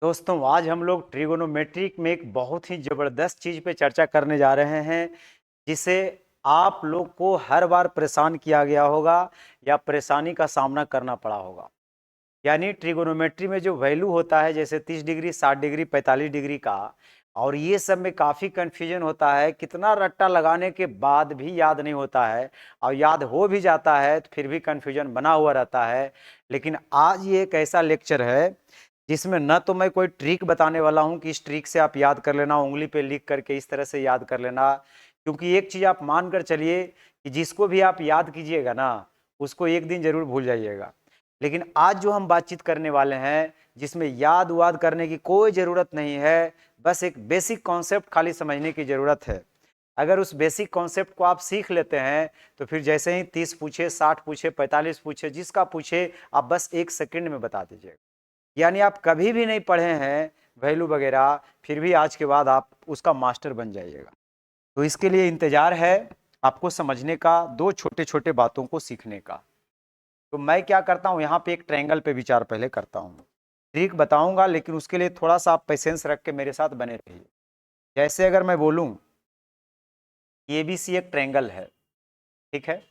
दोस्तों आज हम लोग ट्रिगोनोमेट्रिक में एक बहुत ही ज़बरदस्त चीज़ पे चर्चा करने जा रहे हैं जिसे आप लोग को हर बार परेशान किया गया होगा या परेशानी का सामना करना पड़ा होगा। यानी ट्रिगोनोमेट्री में जो वैल्यू होता है जैसे 30 डिग्री 60 डिग्री 45 डिग्री का, और ये सब में काफ़ी कन्फ्यूजन होता है। कितना रट्टा लगाने के बाद भी याद नहीं होता है, और याद हो भी जाता है तो फिर भी कन्फ्यूजन बना हुआ रहता है। लेकिन आज ये एक ऐसा लेक्चर है जिसमें न तो मैं कोई ट्रिक बताने वाला हूँ कि इस ट्रिक से आप याद कर लेना, उंगली पे लिख करके इस तरह से याद कर लेना। क्योंकि एक चीज़ आप मान कर चलिए कि जिसको भी आप याद कीजिएगा ना, उसको एक दिन जरूर भूल जाइएगा। लेकिन आज जो हम बातचीत करने वाले हैं जिसमें याद वाद करने की कोई ज़रूरत नहीं है, बस एक बेसिक कॉन्सेप्ट खाली समझने की ज़रूरत है। अगर उस बेसिक कॉन्सेप्ट को आप सीख लेते हैं तो फिर जैसे ही 30 पूछे 60 पूछे 45 पूछे जिसका पूछे आप बस 1 सेकंड में बता दीजिएगा। यानी आप कभी भी नहीं पढ़े हैं वैल्यू वगैरह, फिर भी आज के बाद आप उसका मास्टर बन जाइएगा। तो इसके लिए इंतजार है आपको समझने का, दो छोटे छोटे बातों को सीखने का। तो मैं क्या करता हूँ, यहाँ पे एक ट्रायंगल पे विचार पहले करता हूँ, ट्रिक बताऊंगा, लेकिन उसके लिए थोड़ा सा आप पेशेंस रख के मेरे साथ बने रहिए। जैसे अगर मैं बोलूँ ए बी सी एक ट्रायंगल है, ठीक है।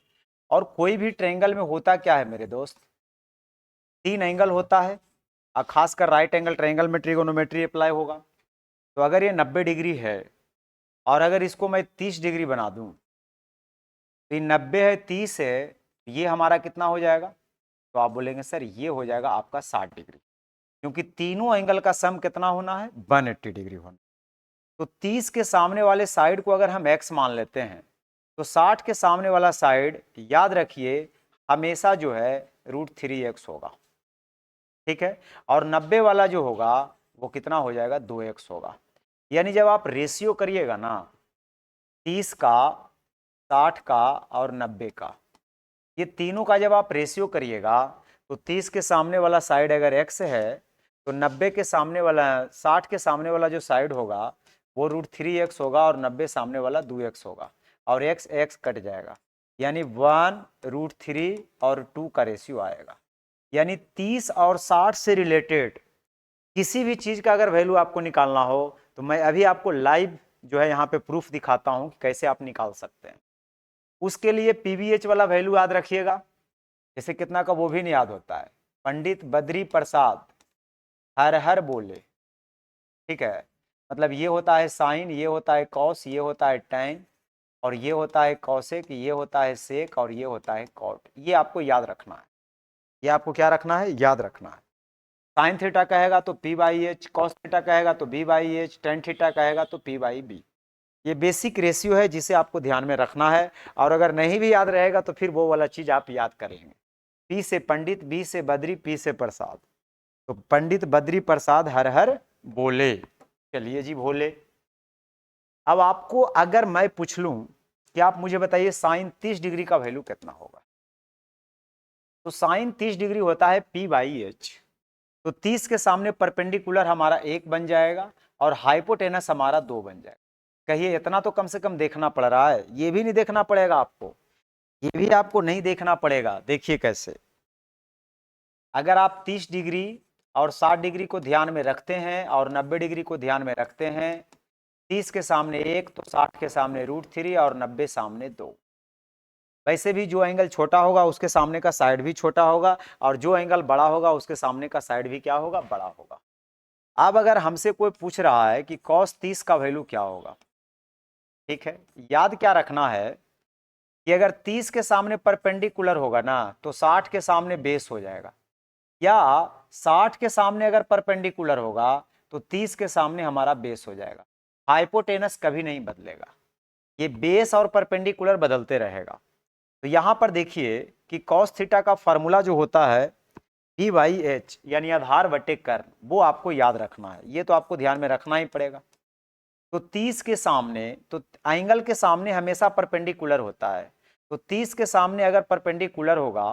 और कोई भी ट्रायंगल में होता क्या है मेरे दोस्त, 3 एंगल होता है, और खासकर राइट एंगल ट्रायंगल में ट्रिगोनोमेट्री अप्लाई होगा। तो अगर ये 90 डिग्री है और अगर इसको मैं 30 डिग्री बना दूं, तो ये 90 है 30 है, ये हमारा कितना हो जाएगा? तो आप बोलेंगे सर ये हो जाएगा आपका 60 डिग्री, क्योंकि तीनों एंगल का सम कितना होना है? 180 डिग्री होना। तो 30 के सामने वाले साइड को अगर हम x मान लेते हैं तो 60 के सामने वाला साइड याद रखिए हमेशा जो है √3x होगा, ठीक है। और 90 वाला जो होगा वो कितना हो जाएगा? 2x होगा। यानी जब आप रेशियो करिएगा ना 30 का, 60 का और 90 का, ये तीनों का जब आप रेशियो करिएगा तो 30 के सामने वाला साइड अगर x है तो 90 के सामने वाला 60 के सामने वाला जो साइड होगा वो √3x होगा, और 90 सामने वाला 2x होगा, और x x कट जाएगा। यानी 1√3 और 2 का रेशियो आएगा। यानी 30 और 60 से रिलेटेड किसी भी चीज़ का अगर वैल्यू आपको निकालना हो तो मैं अभी आपको लाइव जो है यहाँ पे प्रूफ दिखाता हूँ कि कैसे आप निकाल सकते हैं। उसके लिए पीवीएच वाला वैल्यू याद रखिएगा, जैसे कितना का वो भी नहीं याद होता है। पंडित बद्री प्रसाद हर हर बोले, ठीक है। मतलब ये होता है साइन, ये होता है कॉस, ये होता है टैन, और ये होता है कौसेक, ये होता है सेक, और ये होता है कॉट। ये आपको याद रखना है। ये आपको क्या रखना है? याद रखना है। साइन थीटा कहेगा तो p/h, कॉस थीटा कहेगा तो b/h, टेन थीटा कहेगा तो p/b। ये बेसिक रेशियो है जिसे आपको ध्यान में रखना है, और अगर नहीं भी याद रहेगा तो फिर वो वाला चीज आप याद कर लेंगे। पी से पंडित, बी से बद्री, पी से प्रसाद। तो पंडित बद्री प्रसाद हर हर बोले, चलिए जी भोले। अब आपको अगर मैं पूछ लूं कि आप मुझे बताइए साइन 30 डिग्री का वैल्यू कितना होगा, तो साइन 30 डिग्री होता है p/h। तो 30 के सामने परपेंडिकुलर हमारा 1 बन जाएगा और हाइपोटेनस हमारा 2 बन जाएगा। कहिए इतना तो कम से कम देखना पड़ रहा है। ये भी नहीं देखना पड़ेगा आपको, ये भी आपको नहीं देखना पड़ेगा। देखिए कैसे, अगर आप 30 डिग्री और 60 डिग्री को ध्यान में रखते हैं और 90 डिग्री को ध्यान में रखते हैं, 30 के सामने 1 तो 60 के सामने √3 और 90 सामने 2। वैसे भी जो एंगल छोटा होगा उसके सामने का साइड भी छोटा होगा, और जो एंगल बड़ा होगा उसके सामने का साइड भी क्या होगा? बड़ा होगा। अब अगर हमसे कोई पूछ रहा है कि cos 30 का वैल्यू क्या होगा, ठीक है, याद क्या रखना है कि अगर 30 के सामने परपेंडिकुलर होगा ना तो 60 के सामने बेस हो जाएगा, या 60 के सामने अगर परपेंडिकुलर होगा तो 30 के सामने हमारा बेस हो जाएगा। हाइपोटेनस कभी नहीं बदलेगा, ये बेस और परपेंडिकुलर बदलते रहेगा। तो यहां पर देखिए कि cos थीटा का फॉर्मूला जो होता है p/h, यानी आधार बटे कर्ण, वो आपको याद रखना है। ये तो आपको ध्यान में रखना ही पड़ेगा। तो 30 के सामने, तो एंगल के सामने हमेशा परपेंडिकुलर होता है, तो 30 के सामने अगर परपेंडिकुलर होगा,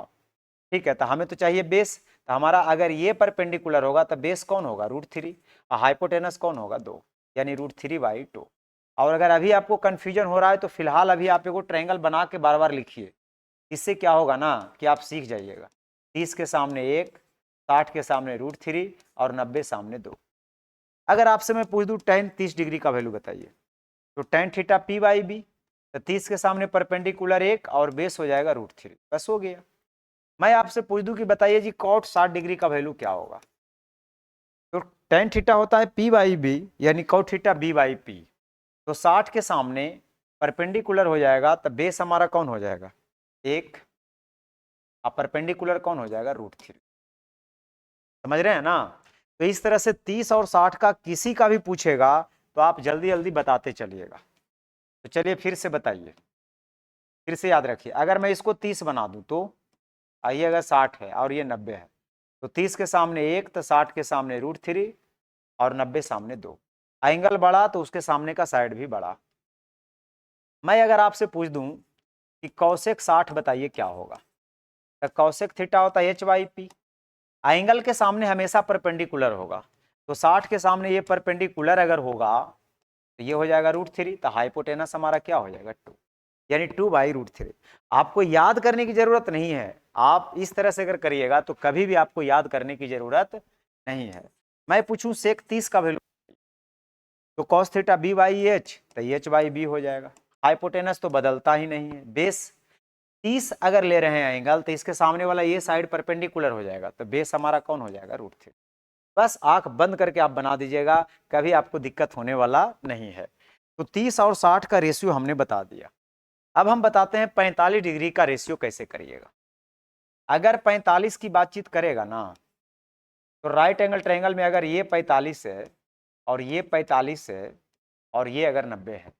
ठीक है, तो हमें तो चाहिए बेस। तो हमारा अगर ये परपेंडिकुलर होगा तो बेस कौन होगा? √3, और हाइपोटेनस कौन होगा? 2, यानी √3/2। और अगर अभी आपको कंफ्यूजन हो रहा है तो फिलहाल अभी आप एगो ट्रायंगल बना के बार बार लिखिए। इससे क्या होगा ना कि आप सीख जाइएगा। 30 के सामने 1, 60 के सामने √3 और 90 सामने 2। अगर आपसे मैं पूछ दूं tan 30 डिग्री का वैल्यू बताइए, तो tan theta p by B, तो 30 के सामने परपेंडिकुलर 1 और बेस हो जाएगा √3, बस हो गया। मैं आपसे पूछ दूं कि बताइए जी cot 60 डिग्री का वैल्यू क्या होगा, तो tan थीटा होता है p बाई बी, यानी cot theta b by P, तो 60 के सामने परपेंडिकुलर हो जाएगा, तो बेस हमारा कौन हो जाएगा 1, और परपेंडिकुलर कौन हो जाएगा √3। समझ रहे हैं ना। तो इस तरह से 30 और 60 का किसी का भी पूछेगा तो आप जल्दी जल्दी बताते चलिएगा। तो चलिए फिर से बताइए, फिर से याद रखिए, अगर मैं इसको 30 बना दूं तो आइए, अगर 60 है और ये 90 है, तो 30 के सामने 1, तो 60 के सामने √3 और 90 सामने 2। एंगल बढ़ा तो उसके सामने का साइड भी बढ़ा। मैं अगर आपसे पूछ दूं कि कौसेक 60 बताइए क्या होगा, तो कौसेक थीटा होता है h बाई पी, एंगल के सामने हमेशा परपेंडिकुलर होगा, तो 60 के सामने ये परपेंडिकुलर अगर होगा तो ये हो जाएगा √3, तो हाइपोटेनस हमारा क्या हो जाएगा 2, यानी 2/√3। आपको याद करने की जरूरत नहीं है, आप इस तरह से अगर करिएगा तो कभी भी आपको याद करने की जरूरत नहीं है। मैं पूछूं सेक 30 का वैल्यू, तो cos theta b by H, तो h बाई बी हो जाएगा। हाइपोटेनस तो बदलता ही नहीं है, बेस 30 अगर ले रहे हैं एंगल, तो इसके सामने वाला ये साइड परपेंडिकुलर हो जाएगा, तो बेस हमारा कौन हो जाएगा √3। बस आंख बंद करके आप बना दीजिएगा, कभी आपको दिक्कत होने वाला नहीं है। तो 30 और 60 का रेशियो हमने बता दिया। अब हम बताते हैं 45 डिग्री का रेशियो कैसे करिएगा। अगर 45 की बातचीत करेगा ना, तो राइट एंगल ट्रायंगल में अगर ये 45 है और ये 45 है और ये अगर 90 है,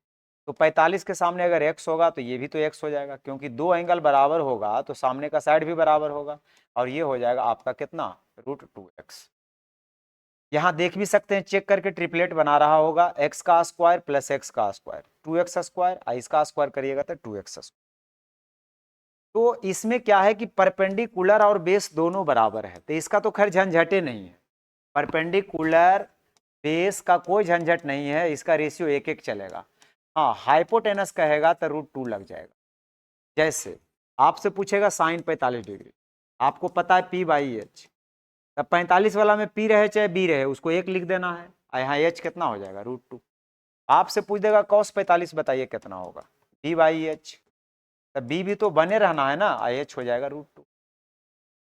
तो 45 के सामने अगर x होगा तो ये भी तो x हो जाएगा, क्योंकि दो एंगल बराबर होगा तो सामने का साइड भी बराबर होगा, और ये हो जाएगा आपका कितना √2x। यहाँ देख भी सकते हैं, चेक करके ट्रिपलेट बना रहा होगा, x का स्क्वायर प्लस x का स्क्वायर 2x स्क्वायर, इसका स्क्वायर करिएगा तो 2x स्क्वायर। तो इसमें क्या है कि परपेंडिकुलर और बेस दोनों बराबर है, तो इसका तो खैर झंझटे नहीं है, परपेंडिकुलर बेस का कोई झंझट नहीं है, इसका रेशियो 1-1 चलेगा। हाँ, हाइपोटेनस कहेगा तो √2 लग जाएगा। जैसे आपसे पूछेगा साइन 45 डिग्री, आपको पता है p बाई एच, तब 45 वाला में p रहे चाहे b रहे उसको 1 लिख देना है, यहाँ h कितना हो जाएगा √2। आपसे पूछ देगा cos 45 बताइए कितना होगा, b बाई एच, तब b भी तो बने रहना है ना, h हो जाएगा √2।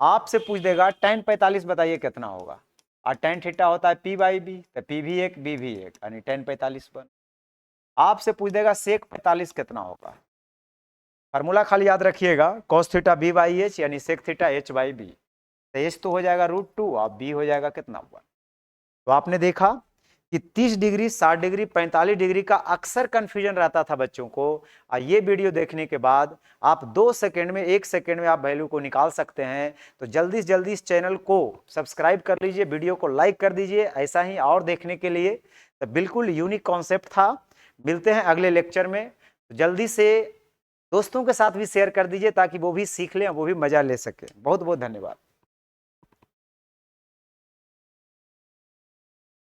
आपसे पूछ देगा tan 45 बताइए कितना होगा, और tan थीटा होता है p बाई बी, तो p भी 1 b भी 1, यानी tan 45 बन। आपसे पूछ देगा सेक 45 कितना होगा, फार्मूला खाली याद रखिएगा, cos theta b by H यानी sec theta h by B, तो h तो हो जाएगा √2 और b हो जाएगा कितना 1। तो आपने देखा कि 30 डिग्री, 60 डिग्री, 45 डिग्री का अक्सर कंफ्यूजन रहता था बच्चों को, और ये वीडियो देखने के बाद आप 2 सेकंड में, 1 सेकंड में आप वैल्यू को निकाल सकते हैं। तो जल्दी से जल्दी इस चैनल को सब्सक्राइब कर लीजिए, वीडियो को लाइक कर दीजिए, ऐसा ही और देखने के लिए। तो बिल्कुल यूनिक कॉन्सेप्ट था। मिलते हैं अगले लेक्चर में, जल्दी से दोस्तों के साथ भी शेयर कर दीजिए ताकि वो भी सीख लें, वो भी मजा ले सके। बहुत बहुत धन्यवाद।